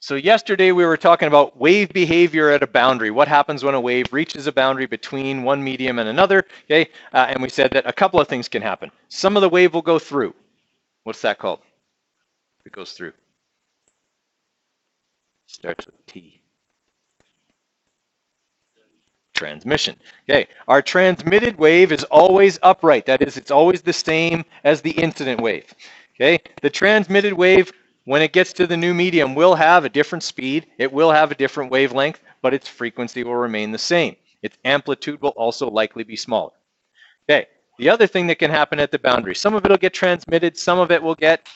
So yesterday we were talking about wave behavior at a boundary. What happens when a wave reaches a boundary between one medium and another? Okay, and we said that a couple of things can happen. Some of the wave will go through. What's that called? It goes through. Starts with T. Transmission. Okay, our transmitted wave is always upright. That is, it's always the same as the incident wave. Okay, the transmitted wave, when it gets to the new medium, will have a different speed. It will have a different wavelength, but its frequency will remain the same. Its amplitude will also likely be smaller. Okay, the other thing that can happen at the boundary, some of it will get transmitted, some of it will get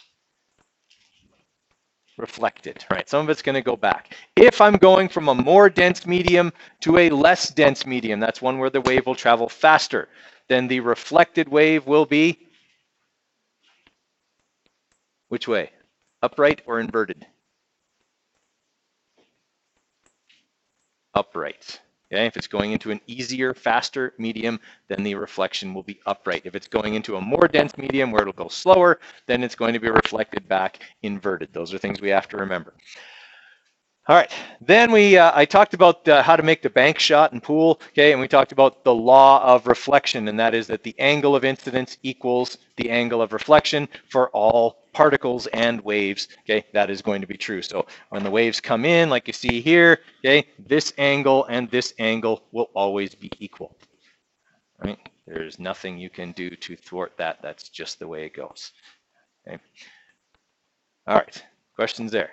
reflected, right? Some of it's going to go back. If I'm going from a more dense medium to a less dense medium, that's one where the wave will travel faster, then the reflected wave will be which way? Upright or inverted? Upright. Okay, if it's going into an easier, faster medium, then the reflection will be upright. If it's going into a more dense medium where it'll go slower, then it's going to be reflected back inverted. Those are things we have to remember. All right, then I talked about how to make the bank shot and pool, okay, and we talked about the law of reflection, and that is that the angle of incidence equals the angle of reflection for all particles and waves, okay, that is going to be true. So when the waves come in, like you see here, okay, this angle and this angle will always be equal, right? There's nothing you can do to thwart that. That's just the way it goes, okay? All right, questions there?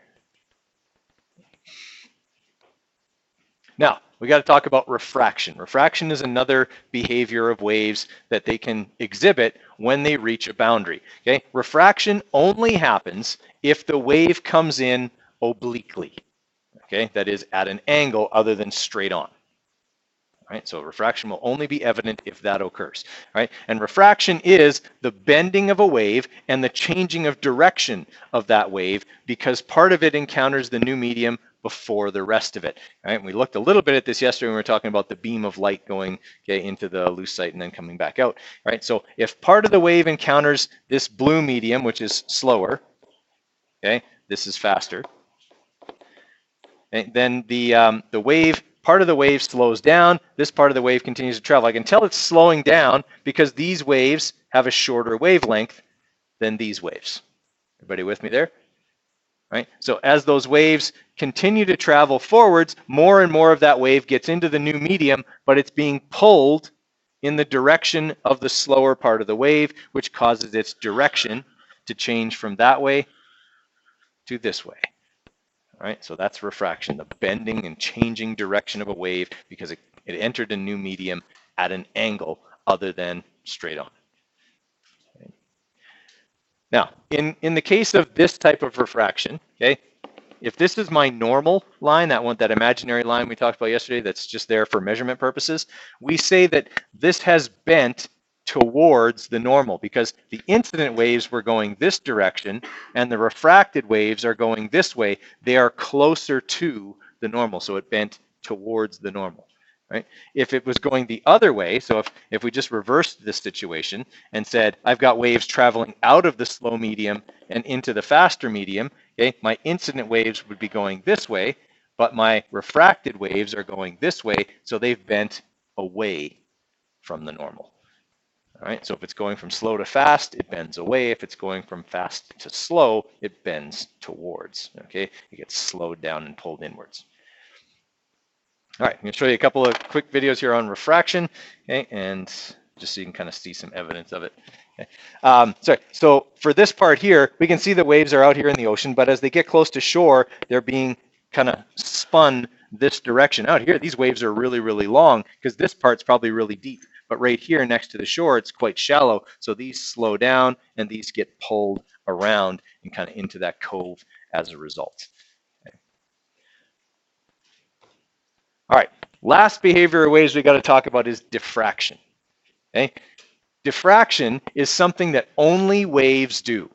Now, we got to talk about refraction. Refraction is another behavior of waves that they can exhibit when they reach a boundary. Okay? Refraction only happens if the wave comes in obliquely. Okay? That is at an angle other than straight on. Right? So refraction will only be evident if that occurs. Right? And refraction is the bending of a wave and the changing of direction of that wave because part of it encounters the new medium before the rest of it. Right? We looked a little bit at this yesterday when we were talking about the beam of light going into the lucite and then coming back out. Right? So if part of the wave encounters this blue medium, which is slower, okay, this is faster, and then the wave, part of the wave slows down, this part of the wave continues to travel. I can tell it's slowing down because these waves have a shorter wavelength than these waves. Everybody with me there? Right? So as those waves continue to travel forwards, more and more of that wave gets into the new medium, but it's being pulled in the direction of the slower part of the wave, which causes its direction to change from that way to this way. All right, so that's refraction, the bending and changing direction of a wave because it entered a new medium at an angle other than straight on. Now, in the case of this type of refraction, okay, if this is my normal line, that imaginary line we talked about yesterday that's just there for measurement purposes, we say that this has bent towards the normal because the incident waves were going this direction and the refracted waves are going this way. They are closer to the normal, so it bent towards the normal. Right? If it was going the other way, so if we just reversed this situation and said, I've got waves traveling out of the slow medium and into the faster medium, okay, my incident waves would be going this way, but my refracted waves are going this way, so they've bent away from the normal. All right, so if it's going from slow to fast, it bends away. If it's going from fast to slow, it bends towards. Okay, it gets slowed down and pulled inwards. All right, I'm going to show you a couple of quick videos here on refraction, okay, and just so you can kind of see some evidence of it. Okay. So for this part here, we can see the waves are out here in the ocean, but as they get close to shore, they're being kind of spun this direction. Out here, these waves are really, really long because this part's probably really deep. But right here next to the shore, it's quite shallow. So these slow down and these get pulled around and kind of into that cove as a result. Okay. All right, last behavior waves we got to talk about is diffraction. Okay? Diffraction is something that only waves do.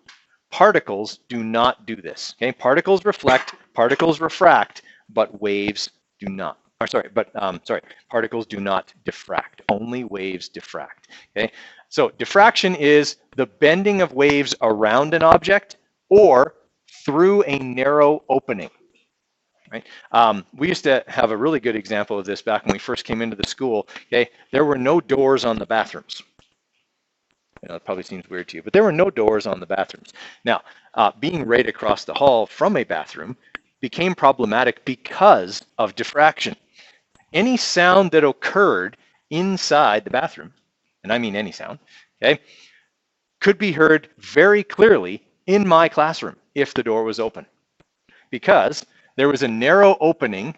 Particles do not do this. Okay? Particles reflect, particles refract, but waves do not. Particles do not diffract. Only waves diffract. Okay? So diffraction is the bending of waves around an object or through a narrow opening. right? We used to have a really good example of this back when we first came into the school. Okay, there were no doors on the bathrooms. You know, it probably seems weird to you, but there were no doors on the bathrooms. Now, being right across the hall from a bathroom became problematic because of diffraction. Any sound that occurred inside the bathroom, and I mean any sound, okay, could be heard very clearly in my classroom if the door was open, because there was a narrow opening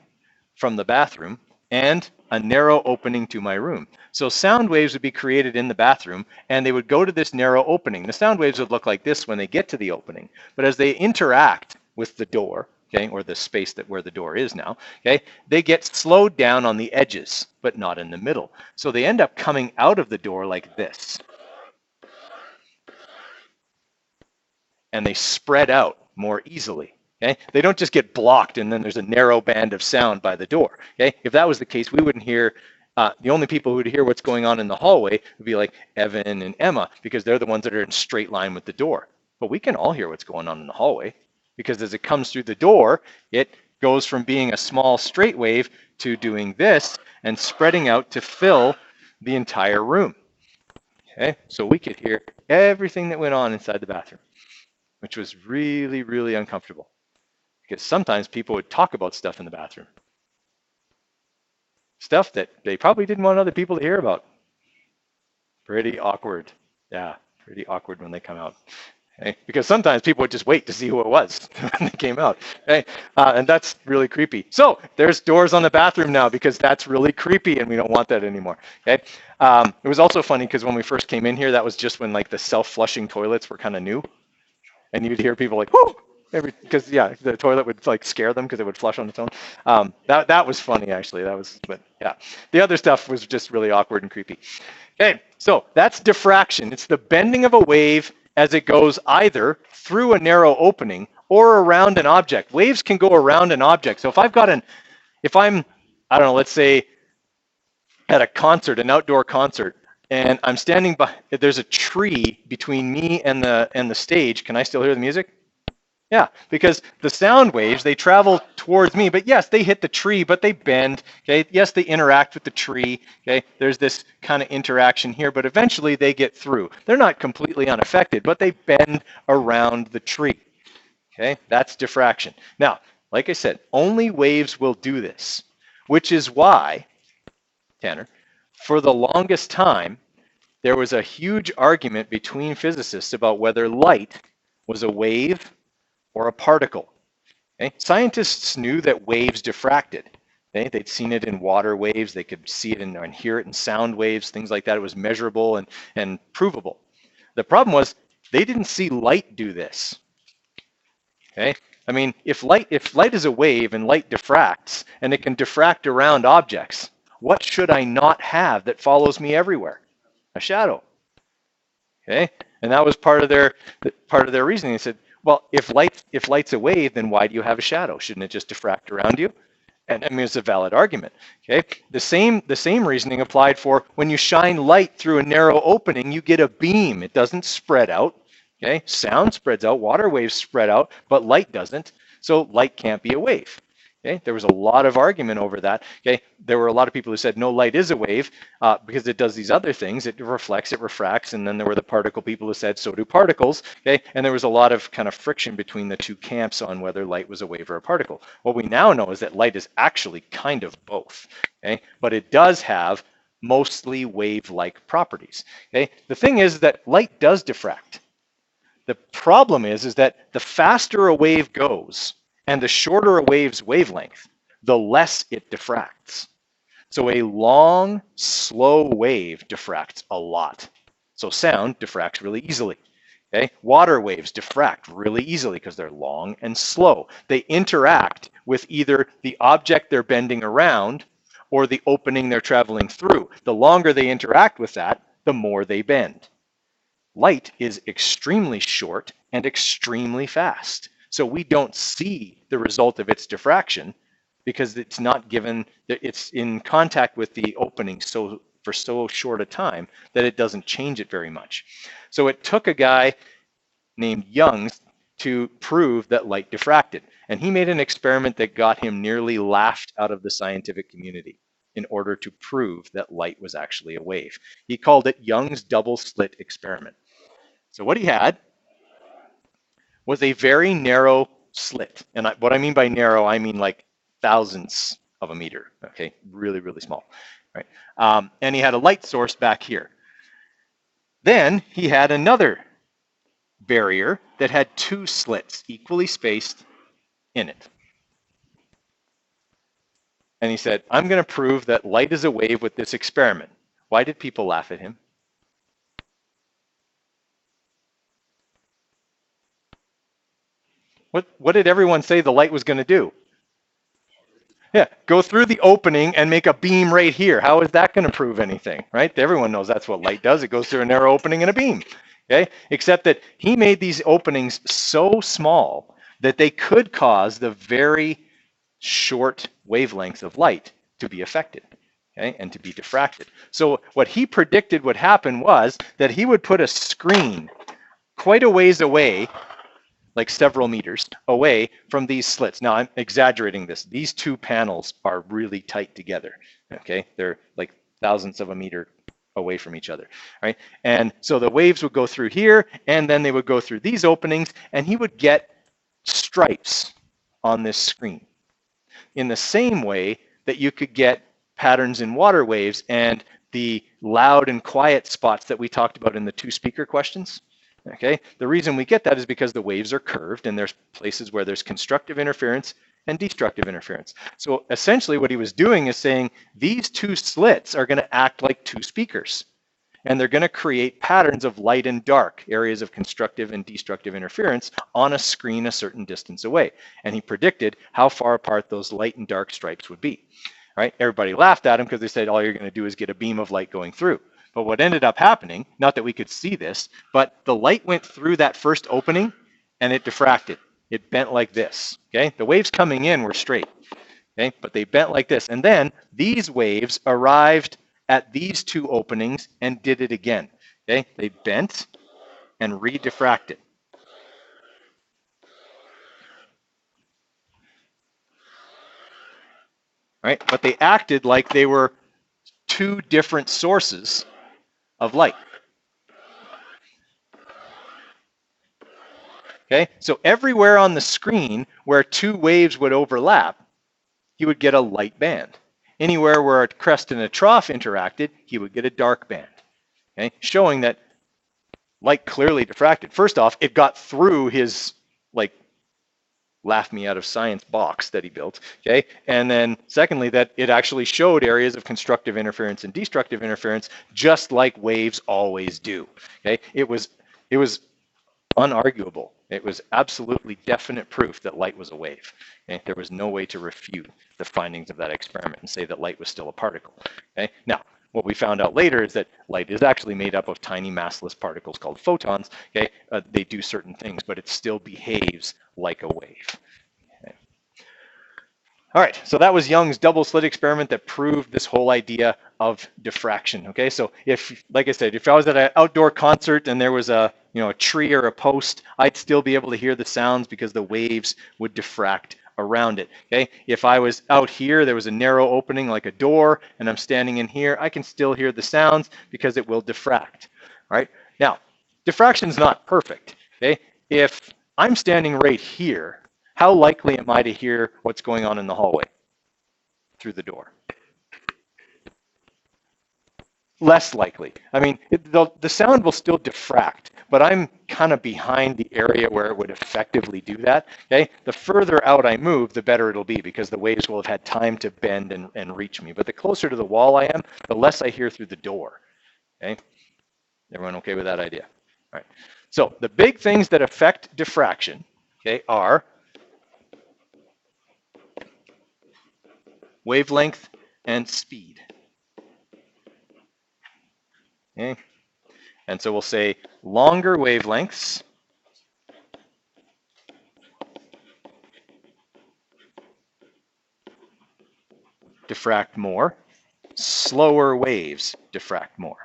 from the bathroom and a narrow opening to my room. So sound waves would be created in the bathroom and they would go to this narrow opening. The sound waves would look like this when they get to the opening, but as they interact with the door, okay, or the space that where the door is now, okay, they get slowed down on the edges, but not in the middle. So they end up coming out of the door like this. And they spread out more easily. Okay? They don't just get blocked and then there's a narrow band of sound by the door. Okay? If that was the case, we wouldn't hear, the only people who would hear what's going on in the hallway would be like Evan and Emma, because they're the ones that are in straight line with the door. But we can all hear what's going on in the hallway, because as it comes through the door, it goes from being a small straight wave to doing this and spreading out to fill the entire room. Okay? So we could hear everything that went on inside the bathroom, which was really, really uncomfortable, because sometimes people would talk about stuff in the bathroom. Stuff that they probably didn't want other people to hear about. Pretty awkward. Yeah, pretty awkward when they come out. Okay? Because sometimes people would just wait to see who it was when they came out. Okay? And that's really creepy. So there's doors on the bathroom now, because that's really creepy and we don't want that anymore. Okay? It was also funny because when we first came in here, that was just when like the self-flushing toilets were kind of new. And you'd hear people like, whoo, because yeah, the toilet would like scare them because it would flush on its own. That was funny actually. But yeah, the other stuff was just really awkward and creepy. Okay, so that's diffraction. It's the bending of a wave as it goes either through a narrow opening or around an object. Waves can go around an object. So if I'm, I don't know, let's say at a concert, an outdoor concert, and I'm standing by, there's a tree between me and the stage. Can I still hear the music? Yeah, because the sound waves, they travel towards me, but yes, they hit the tree, but they bend, okay? Yes, they interact with the tree, okay? There's this kind of interaction here, but eventually they get through. They're not completely unaffected, but they bend around the tree, okay? That's diffraction. Now, like I said, only waves will do this, which is why, Tanner, for the longest time, there was a huge argument between physicists about whether light was a wave or a particle. Okay? Scientists knew that waves diffracted. Okay? They'd seen it in water waves. They could see it and hear it in sound waves, things like that. It was measurable and provable. The problem was they didn't see light do this. Okay? I mean, if light is a wave and light diffracts and it can diffract around objects, what should I not have that follows me everywhere? A shadow. Okay? And that was part of their reasoning. They said, well, if light's a wave, then why do you have a shadow? Shouldn't it just diffract around you? And I mean, it's a valid argument. Okay? The same reasoning applied for when you shine light through a narrow opening, you get a beam. It doesn't spread out. Okay? Sound spreads out, water waves spread out, but light doesn't. So light can't be a wave. Okay? There was a lot of argument over that. Okay? There were a lot of people who said no, light is a wave because it does these other things. It reflects, it refracts, and then there were the particle people who said so do particles. Okay? And there was a lot of kind of friction between the two camps on whether light was a wave or a particle. What we now know is that light is actually kind of both. Okay? But it does have mostly wave-like properties. Okay? The thing is that light does diffract. The problem is that the faster a wave goes, and the shorter a wave's wavelength, the less it diffracts. So a long, slow wave diffracts a lot. So sound diffracts really easily. Okay? Water waves diffract really easily because they're long and slow. They interact with either the object they're bending around or the opening they're traveling through. The longer they interact with that, the more they bend. Light is extremely short and extremely fast. So we don't see the result of its diffraction because it's not given, it's in contact with the opening for so short a time that it doesn't change it very much. So it took a guy named Young to prove that light diffracted. And he made an experiment that got him nearly laughed out of the scientific community in order to prove that light was actually a wave. He called it Young's double slit experiment. So what he had was a very narrow slit. And what I mean by narrow, I mean like thousandths of a meter, okay? Really, really small, right? And he had a light source back here. Then he had another barrier that had two slits equally spaced in it. And he said, I'm going to prove that light is a wave with this experiment. Why did people laugh at him? What did everyone say the light was going to do? Yeah, go through the opening and make a beam right here. How is that going to prove anything, right? Everyone knows that's what light does. It goes through a narrow opening and a beam, okay? Except that he made these openings so small that they could cause the very short wavelengths of light to be affected, okay, and to be diffracted. So what he predicted would happen was that he would put a screen quite a ways away, like several meters away from these slits. Now I'm exaggerating this. These two panels are really tight together, okay? They're like thousandths of a meter away from each other, right? And so the waves would go through here, and then they would go through these openings, and he would get stripes on this screen in the same way that you could get patterns in water waves and the loud and quiet spots that we talked about in the two speaker questions. Okay, the reason we get that is because the waves are curved and there's places where there's constructive interference and destructive interference. So essentially what he was doing is saying these two slits are going to act like two speakers, and they're going to create patterns of light and dark, areas of constructive and destructive interference on a screen a certain distance away. And he predicted how far apart those light and dark stripes would be. Right? Everybody laughed at him because they said all you're going to do is get a beam of light going through. But what ended up happening, not that we could see this, but the light went through that first opening and it diffracted. It bent like this, okay? The waves coming in were straight, okay? But they bent like this. And then these waves arrived at these two openings and did it again, okay? They bent and re-diffracted. Right? But they acted like they were two different sources of light. Okay, so everywhere on the screen where two waves would overlap, he would get a light band. Anywhere where a crest and a trough interacted, he would get a dark band. Okay, showing that light clearly diffracted. First off, it got through his like laugh me out of science box that he built. Okay, and then secondly, that it actually showed areas of constructive interference and destructive interference, just like waves always do. Okay, it was unarguable. It was absolutely definite proof that light was a wave. Okay? There was no way to refute the findings of that experiment and say that light was still a particle. Okay? Now, what we found out later is that light is actually made up of tiny massless particles called photons. Okay? They do certain things, but it still behaves like a wave. Okay? All right, so that was Young's double slit experiment that proved this whole idea of diffraction. Okay, so if, like I said, if I was at an outdoor concert and there was a tree or a post, I'd still be able to hear the sounds because the waves would diffract around it. Okay, if I was out here, there was a narrow opening like a door, and I'm standing in here, I can still hear the sounds because it will diffract. All right, now diffraction is not perfect. Okay, if I'm standing right here, how likely am I to hear what's going on in the hallway through the door? Less likely. I mean, the sound will still diffract, but I'm kind of behind the area where it would effectively do that. Okay, the further out I move, the better it'll be because the waves will have had time to bend and reach me. But the closer to the wall I am, the less I hear through the door. Okay, everyone okay with that idea? All right. So the big things that affect diffraction, okay, are wavelength and speed. Okay, and so we'll say longer wavelengths diffract more, slower waves diffract more.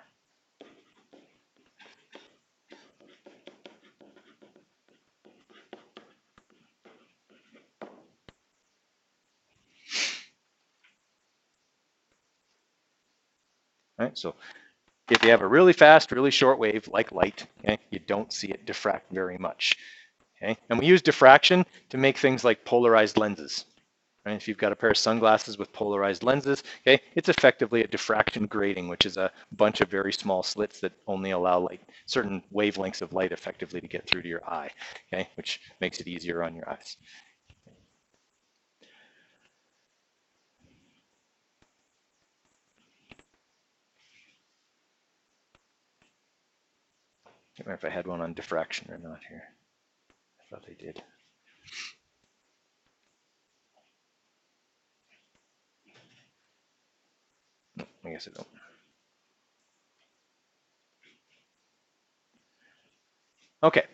right? So if you have a really fast, really short wave like light, okay, you don't see it diffract very much. Okay? And we use diffraction to make things like polarized lenses. Right? If you've got a pair of sunglasses with polarized lenses, okay, it's effectively a diffraction grating, which is a bunch of very small slits that only allow like certain wavelengths of light effectively to get through to your eye, okay, which makes it easier on your eyes. I can't remember if I had one on diffraction or not here. I thought I did. No, I guess I don't. Okay.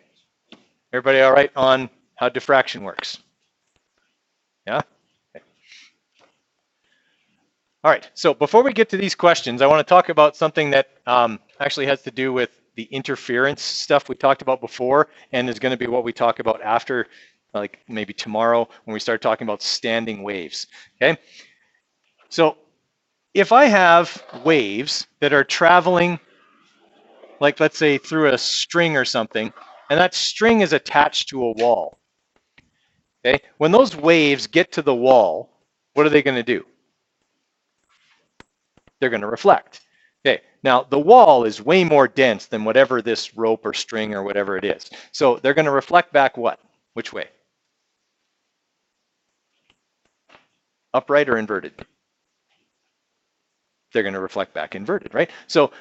Everybody all right on how diffraction works? Yeah? Okay. All right. So before we get to these questions, I want to talk about something that actually has to do with the interference stuff we talked about before and is going to be what we talk about after, like maybe tomorrow when we start talking about standing waves. Okay. So if I have waves that are traveling, like let's say through a string or something, and that string is attached to a wall. Okay, when those waves get to the wall, what are they going to do? They're going to reflect. Okay, now the wall is way more dense than whatever this rope or string or whatever it is. So they're going to reflect back what? Which way? Upright or inverted? They're going to reflect back inverted, right? So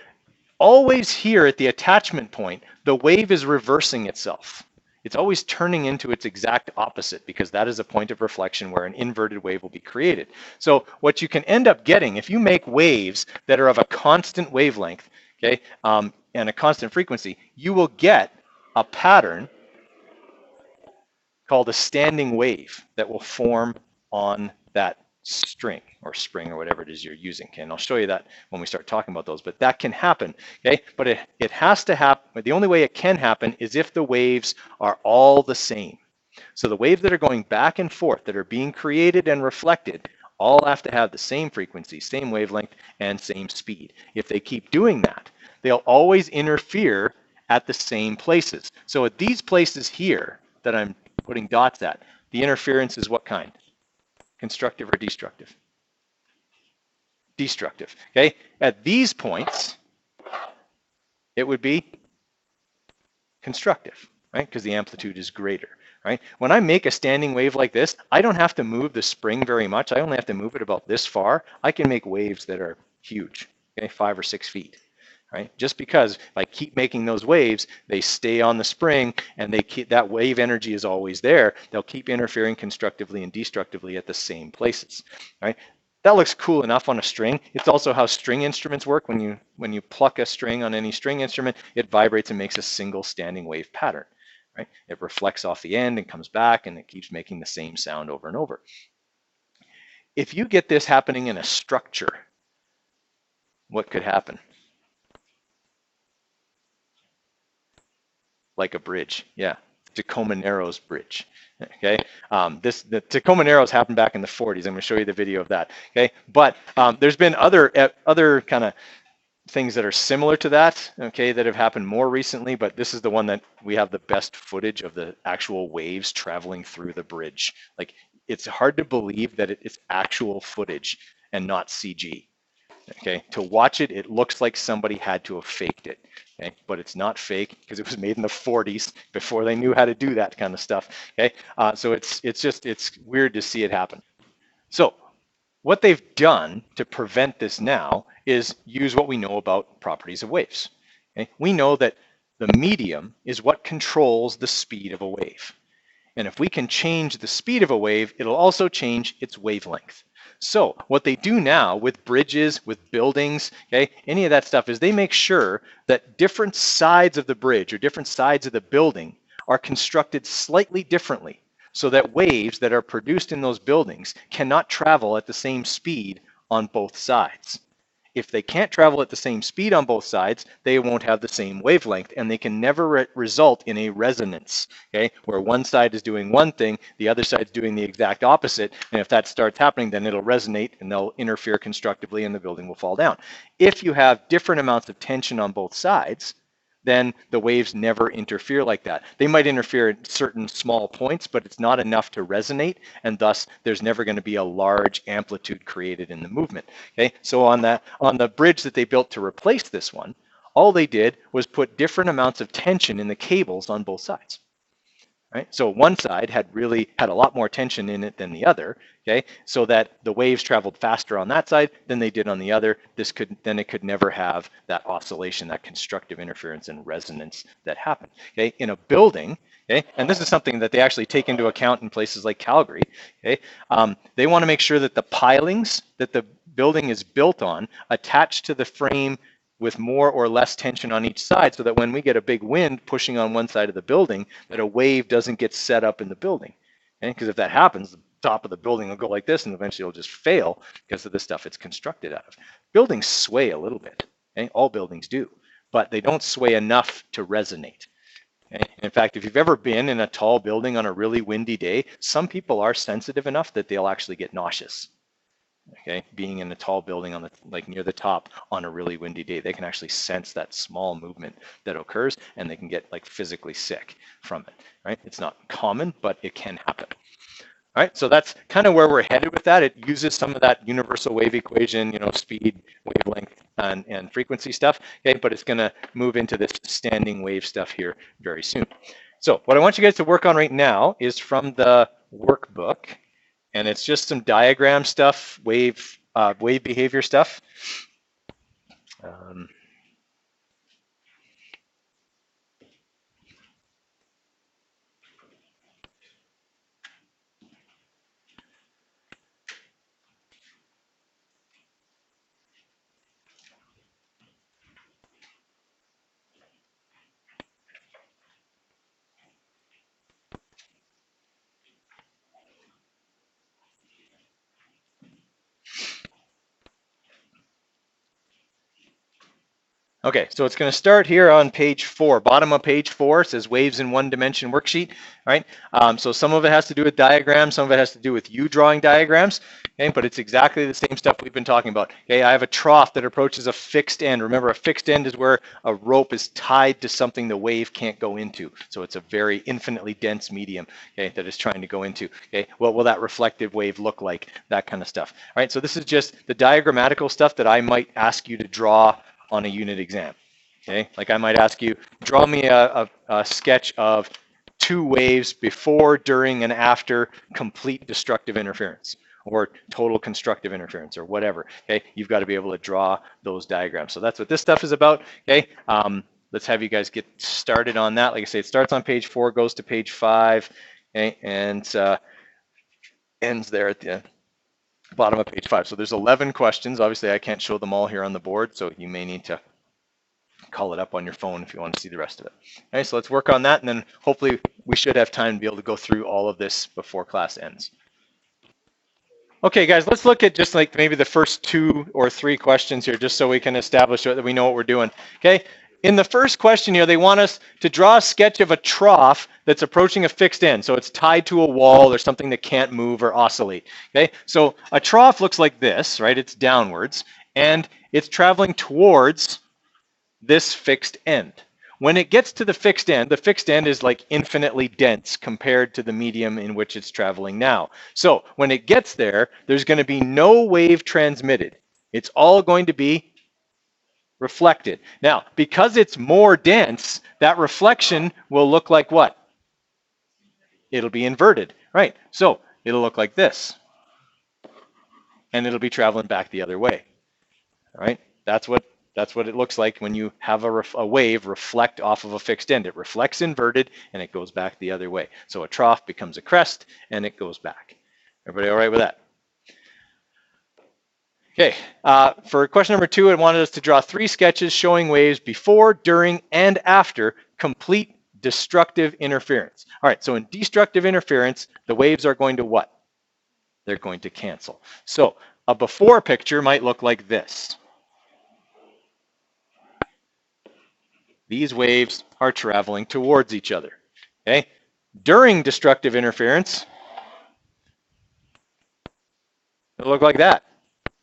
always here at the attachment point, the wave is reversing itself. It's always turning into its exact opposite because that is a point of reflection where an inverted wave will be created. So what you can end up getting, if you make waves that are of a constant wavelength, okay, and a constant frequency, you will get a pattern called a standing wave that will form on that string or spring or whatever it is you're using. Okay, and I'll show you that when we start talking about those, but that can happen. Okay, but it has to happen. The only way it can happen is if the waves are all the same. So the waves that are going back and forth that are being created and reflected all have to have the same frequency, same wavelength, and same speed. If they keep doing that, they'll always interfere at the same places. So at these places here that I'm putting dots at, the interference is what kind? Constructive or destructive? Destructive. Okay. At these points, it would be constructive, right? Because the amplitude is greater, right? When I make a standing wave like this, I don't have to move the spring very much. I only have to move it about this far. I can make waves that are huge, okay, 5 or 6 feet, right? Just because if I keep making those waves, they stay on the spring and they keep that wave energy is always there. They'll keep interfering constructively and destructively at the same places, right? That looks cool enough on a string. It's also how string instruments work. When you pluck a string on any string instrument, it vibrates and makes a single standing wave pattern, right? It reflects off the end and comes back and it keeps making the same sound over and over. If you get this happening in a structure, what could happen? Like a bridge, yeah. Tacoma Narrows Bridge. Okay, the Tacoma Narrows happened back in the 40s. I'm going to show you the video of that. Okay, but there's been other kind of things that are similar to that. Okay, that have happened more recently, but this is the one that we have the best footage of the actual waves traveling through the bridge. Like it's hard to believe that it's actual footage and not CG. Okay, to watch it, it looks like somebody had to have faked it. Okay, but it's not fake because it was made in the 40s before they knew how to do that kind of stuff. Okay, so it's weird to see it happen. So what they've done to prevent this now is use what we know about properties of waves. Okay? We know that the medium is what controls the speed of a wave. And if we can change the speed of a wave, it'll also change its wavelength. So what they do now with bridges, with buildings, okay, any of that stuff is they make sure that different sides of the bridge or different sides of the building are constructed slightly differently so that waves that are produced in those buildings cannot travel at the same speed on both sides. if they can't travel at the same speed on both sides, they won't have the same wavelength, and they can never result in a resonance, okay, where one side is doing one thing, the other side's doing the exact opposite, and if that starts happening, then it'll resonate and they'll interfere constructively and the building will fall down. If you have different amounts of tension on both sides, then the waves never interfere like that. They might interfere at certain small points, but it's not enough to resonate, and thus there's never going to be a large amplitude created in the movement. Okay, so on the bridge that they built to replace this one, all they did was put different amounts of tension in the cables on both sides. Right? So one side had a lot more tension in it than the other, okay? So that the waves traveled faster on that side than they did on the other. Then it could never have that oscillation, that constructive interference and resonance that happened, okay? In a building, okay, and this is something that they actually take into account in places like Calgary, okay? They want to make sure that the pilings that the building is built on attach to the frame with more or less tension on each side, so that when we get a big wind pushing on one side of the building, that a wave doesn't get set up in the building. Okay? Because if that happens, the top of the building will go like this and eventually it'll just fail because of the stuff it's constructed out of. Buildings sway a little bit. Okay? All buildings do, but they don't sway enough to resonate. Okay? In fact, if you've ever been in a tall building on a really windy day, some people are sensitive enough that they'll actually get nauseous. Okay, being in a tall building on the near the top on a really windy day, they can actually sense that small movement that occurs, and they can get physically sick from it. Right? It's not common, but it can happen. All right, so that's kind of where we're headed with that. It uses some of that universal wave equation, speed, wavelength, and frequency stuff. Okay, but it's going to move into this standing wave stuff here very soon. So what I want you guys to work on right now is from the workbook. And it's just some diagram stuff, wave behavior stuff. Okay, so it's going to start here on page 4, bottom of page 4. It says waves in one dimension worksheet, right? So some of it has to do with diagrams, some of it has to do with you drawing diagrams, okay? But it's exactly the same stuff we've been talking about. Okay, I have a trough that approaches a fixed end. Remember, a fixed end is where a rope is tied to something the wave can't go into. So it's a very infinitely dense medium, okay, that it's trying to go into. Okay, what will that reflective wave look like? That kind of stuff. All right, so this is just the diagrammatical stuff that I might ask you to draw on a unit exam. Okay, like I might ask you, draw me a sketch of 2 waves before, during, and after complete destructive interference, or total constructive interference, or whatever. Okay, you've got to be able to draw those diagrams. So that's what this stuff is about. Okay, let's have you guys get started on that. Like I say, it starts on page 4, goes to page 5, okay, and ends there at the bottom of page 5. So there's 11 questions. Obviously, I can't show them all here on the board, so you may need to call it up on your phone if you want to see the rest of it. Okay, so let's work on that, and then hopefully we should have time to be able to go through all of this before class ends. Okay, guys, let's look at just maybe the first 2 or 3 questions here, just so we can establish that we know what we're doing. Okay. In the first question here, they want us to draw a sketch of a trough that's approaching a fixed end. So it's tied to a wall or something that can't move or oscillate. Okay, so a trough looks like this, right? It's downwards, and it's traveling towards this fixed end. When it gets to the fixed end is infinitely dense compared to the medium in which it's traveling now. So when it gets there, there's going to be no wave transmitted. It's all going to be reflected. Now, because it's more dense, that reflection will look like what? It'll be inverted, right? So it'll look like this. And it'll be traveling back the other way, all right? That's what it looks like when you have a wave reflect off of a fixed end. It reflects inverted and it goes back the other way. So a trough becomes a crest and it goes back. Everybody all right with that? Okay, for question number 2, it wanted us to draw 3 sketches showing waves before, during, and after complete destructive interference. All right, so in destructive interference, the waves are going to what? They're going to cancel. So a before picture might look like this. these waves are traveling towards each other. Okay? During destructive interference, it'll look like that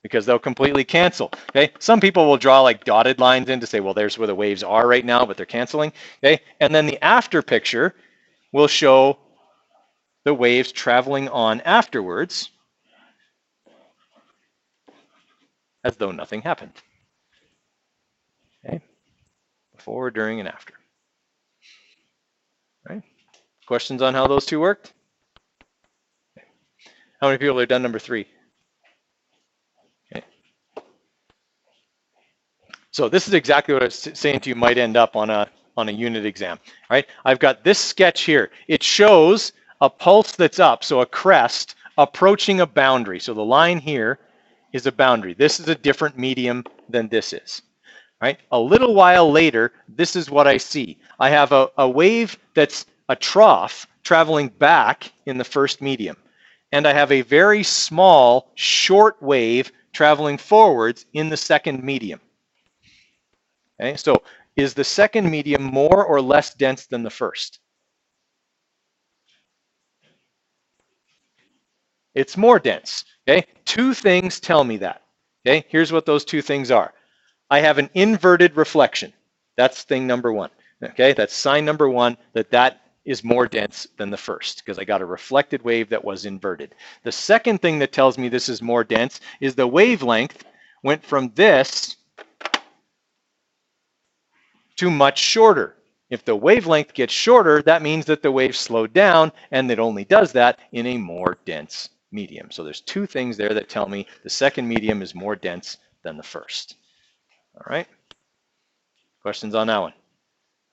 because they'll completely cancel. Okay? Some people will draw like dotted lines in to say, well, there's where the waves are right now, but they're canceling. Okay? And then the after picture will show the waves traveling on afterwards as though nothing happened. Okay? Before, during, and after. Right? Questions on how those two worked? How many people have done number 3? Okay. So this is exactly what I was saying to you might end up on a unit exam. Right? I've got this sketch here. It shows a pulse that's up, so a crest approaching a boundary. So the line here is a boundary. This is a different medium than this is. Right? A little while later, this is what I see. I have a wave that's a trough traveling back in the first medium. And I have a very small, short wave traveling forwards in the second medium. Okay, so is the second medium more or less dense than the first? It's more dense. Okay, 2 things tell me that. Okay, here's what those 2 things are. I have an inverted reflection. That's thing number 1. Okay, that's sign number 1 that is more dense than the first because I got a reflected wave that was inverted. The second thing that tells me this is more dense is the wavelength went from this to much shorter. If the wavelength gets shorter, that means that the wave slowed down, and it only does that in a more dense medium. So there's 2 things there that tell me the second medium is more dense than the first. All right. Questions on that one?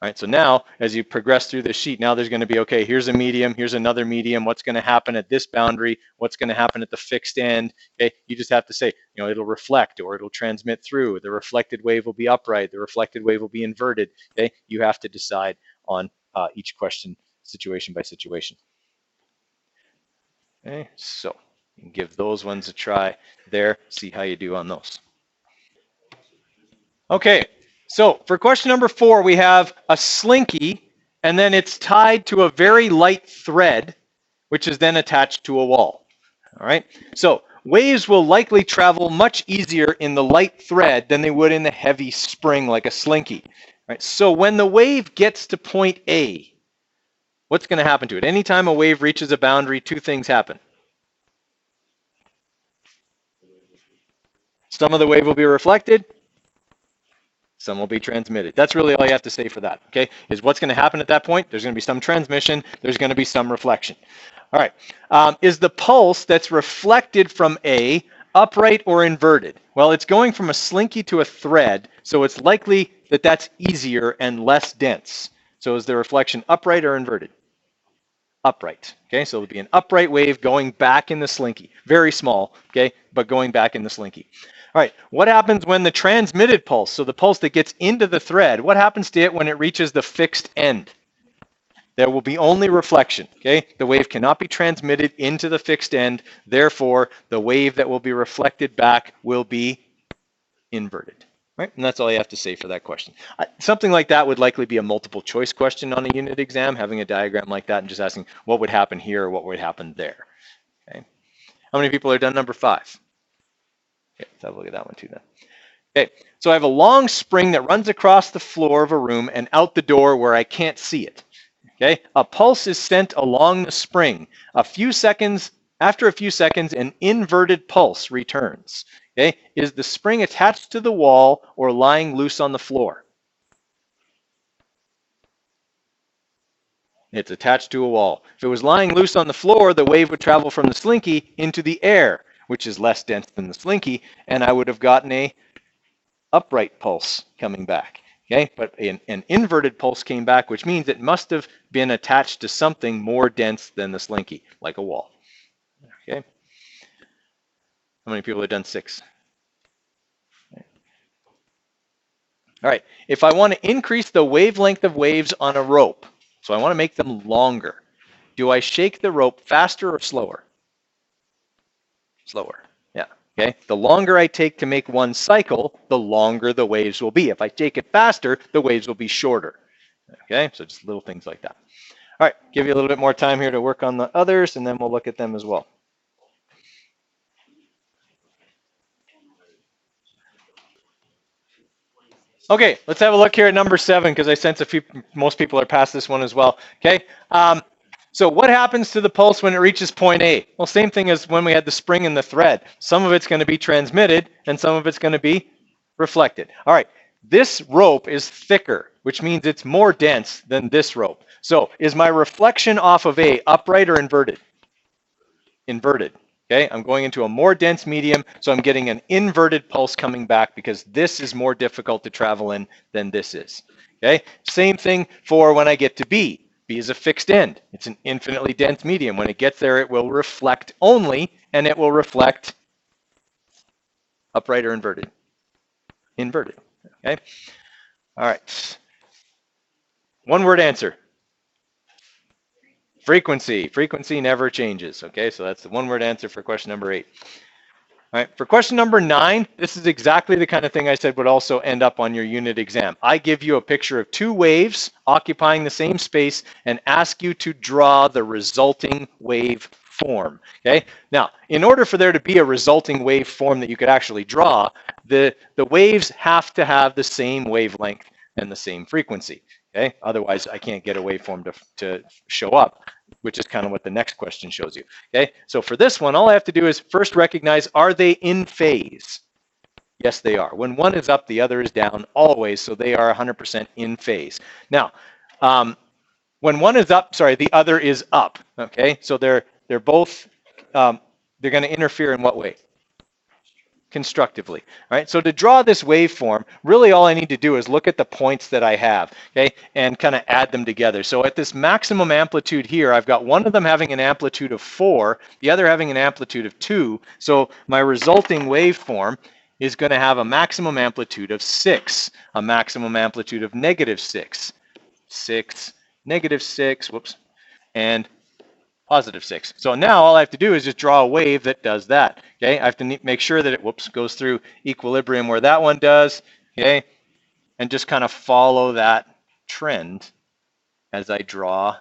All right, so now as you progress through the sheet, now there's going to be, okay, here's a medium, here's another medium, what's going to happen at this boundary, what's going to happen at the fixed end. Okay, you just have to say, it'll reflect or it'll transmit through. The reflected wave will be upright, the reflected wave will be inverted. Okay, you have to decide on each question situation by situation. Okay, so you can give those ones a try there, see how you do on those. Okay, so for question number 4, we have a slinky, and then it's tied to a very light thread, which is then attached to a wall. All right, so waves will likely travel much easier in the light thread than they would in the heavy spring like a slinky. All right, so when the wave gets to point A, what's going to happen to it? Anytime a wave reaches a boundary, 2 things happen. Some of the wave will be reflected, some will be transmitted. That's really all you have to say for that, okay? Is what's going to happen at that point? There's going to be some transmission, there's going to be some reflection. All right, is the pulse that's reflected from A upright or inverted? Well, it's going from a slinky to a thread, so it's likely that that's easier and less dense. So is the reflection upright or inverted? Upright, okay? So it'll be an upright wave going back in the slinky. Very small, okay, but going back in the slinky. All right, what happens when the transmitted pulse, so the pulse that gets into the thread, what happens to it when it reaches the fixed end? There will be only reflection, okay? The wave cannot be transmitted into the fixed end, therefore the wave that will be reflected back will be inverted, right? And that's all you have to say for that question. Something like that would likely be a multiple choice question on a unit exam, having a diagram like that and just asking what would happen here or what would happen there, okay? How many people are done number 5? Okay, let's have a look at that one too then. Okay, so I have a long spring that runs across the floor of a room and out the door where I can't see it. Okay, a pulse is sent along the spring. After a few seconds, an inverted pulse returns. Okay, is the spring attached to the wall or lying loose on the floor? It's attached to a wall. If it was lying loose on the floor, the wave would travel from the slinky into the air, which is less dense than the slinky, and I would have gotten a upright pulse coming back. Okay, but an inverted pulse came back, which means it must have been attached to something more dense than the slinky, like a wall. Okay, how many people have done 6? Okay. All right, if I want to increase the wavelength of waves on a rope, so I want to make them longer, do I shake the rope faster or slower? Slower, yeah. Okay, the longer I take to make one cycle, the longer the waves will be. If I take it faster, the waves will be shorter. Okay, so just little things like that. All right, give you a little bit more time here to work on the others, and then we'll look at them as well. Okay, let's have a look here at number 7, because I sense most people are past this one as well. Okay, so what happens to the pulse when it reaches point A? Well, same thing as when we had the spring and the thread. Some of it's going to be transmitted, and some of it's going to be reflected. All right, this rope is thicker, which means it's more dense than this rope. So is my reflection off of A upright or inverted? Inverted. Okay, I'm going into a more dense medium, so I'm getting an inverted pulse coming back because this is more difficult to travel in than this is. Okay, same thing for when I get to B. B is a fixed end. It's an infinitely dense medium. When it gets there, it will reflect only, and it will reflect upright or inverted. Inverted. Okay. All right. One word answer. Frequency. Frequency never changes. Okay, so that's the one word answer for question number 8. All right, for question number 9, this is exactly the kind of thing I said would also end up on your unit exam. I give you a picture of 2 waves occupying the same space and ask you to draw the resulting wave form. Okay, now in order for there to be a resulting wave form that you could actually draw, the waves have to have the same wavelength and the same frequency. Okay, otherwise I can't get a waveform to show up, which is kind of what the next question shows you. Okay, so for this one, all I have to do is first recognize, are they in phase? Yes, they are. When one is up, the other is down always, so they are 100% in phase. Now, when one is up, sorry, the other is up. Okay, so they're both, they're going to interfere in what way? Constructively. All right, so to draw this waveform, really all I need to do is look at the points that I have, okay, and kind of add them together. So at this maximum amplitude here, I've got one of them having an amplitude of 4, the other having an amplitude of 2. So my resulting waveform is going to have a maximum amplitude of 6, a maximum amplitude of -6, 6, -6, whoops, and +6. So now all I have to do is just draw a wave that does that. Okay, I have to make sure that it, whoops, goes through equilibrium where that one does. Okay, and just kind of follow that trend as I draw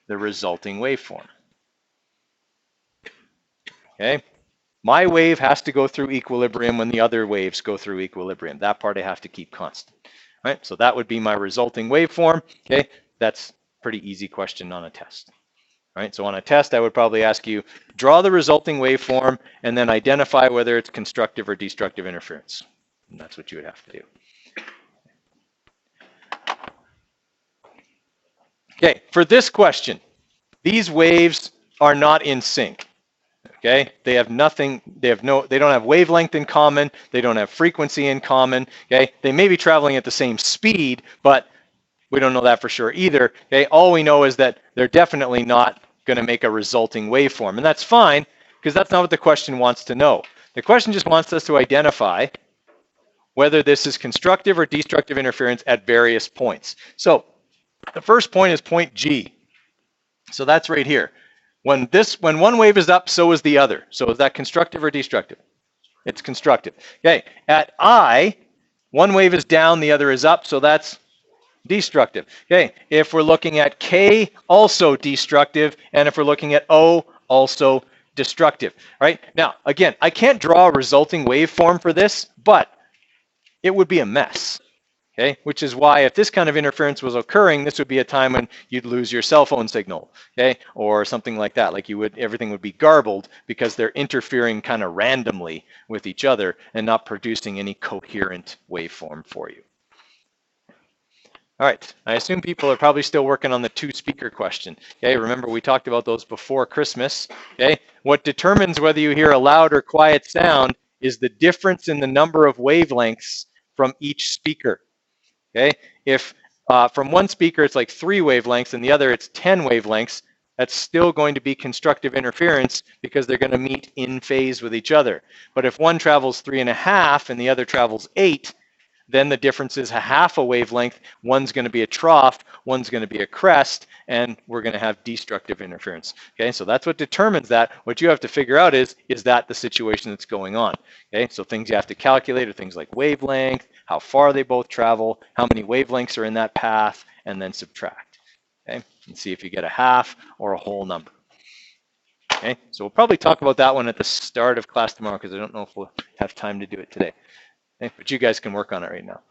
the resulting waveform. Okay, my wave has to go through equilibrium when the other waves go through equilibrium. That part I have to keep constant. All right, so that would be my resulting waveform. Okay, that's pretty easy question on a test. All right, so on a test, I would probably ask you, draw the resulting waveform and then identify whether it's constructive or destructive interference. And that's what you would have to do. Okay, for this question, these waves are not in sync. Okay, they have nothing, they don't have wavelength in common, they don't have frequency in common. Okay, they may be traveling at the same speed, but we don't know that for sure either. Okay, all we know is that they're definitely not going to make a resulting waveform, and that's fine because that's not what the question wants to know. The question just wants us to identify whether this is constructive or destructive interference at various points. So the first point is point G. So that's right here. When one wave is up, so is the other. So is that constructive or destructive? It's constructive. Okay, at I, one wave is down, the other is up, so that's destructive. Okay, if we're looking at K, also destructive, and if we're looking at O, also destructive. All right, now again, I can't draw a resulting waveform for this, but it would be a mess. Okay, which is why if this kind of interference was occurring, this would be a time when you'd lose your cell phone signal, okay, or something like that. Like everything would be garbled because they're interfering kind of randomly with each other and not producing any coherent waveform for you. All right, I assume people are probably still working on the 2-speaker question. Okay, remember we talked about those before Christmas. Okay, what determines whether you hear a loud or quiet sound is the difference in the number of wavelengths from each speaker. Okay, if from one speaker it's like 3 wavelengths and the other it's 10 wavelengths, that's still going to be constructive interference because they're going to meet in phase with each other. But if one travels 3.5 and the other travels 8, then the difference is a half a wavelength. One's going to be a trough, one's going to be a crest, and we're going to have destructive interference. Okay, so that's what determines that. What you have to figure out is that the situation that's going on? Okay, so things you have to calculate are things like wavelength, how far they both travel, how many wavelengths are in that path, and then subtract. Okay, and see if you get a half or a whole number. Okay, so we'll probably talk about that one at the start of class tomorrow because I don't know if we'll have time to do it today. Okay, but you guys can work on it right now.